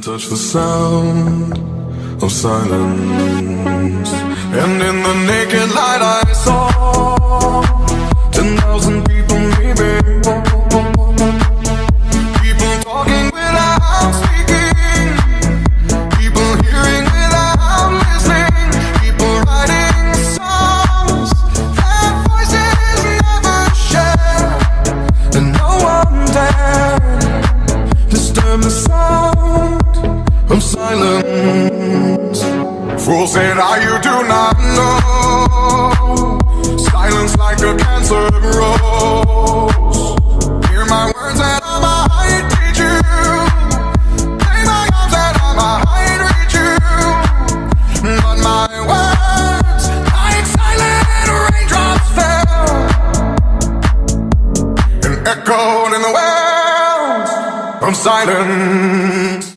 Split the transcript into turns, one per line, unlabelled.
Touch the sound of silence, and in the naked light I saw 10,000 people, maybe people talking without speaking, people hearing without listening, people writing songs that voices never share, and no one dared disturb the sound of silence. Fools said, you do not know. Silence like a cancer grows. Hear my words that I might teach you. Play my arms that I might reach you. But my words, like silent raindrops, fell and echoed in the wells of silence.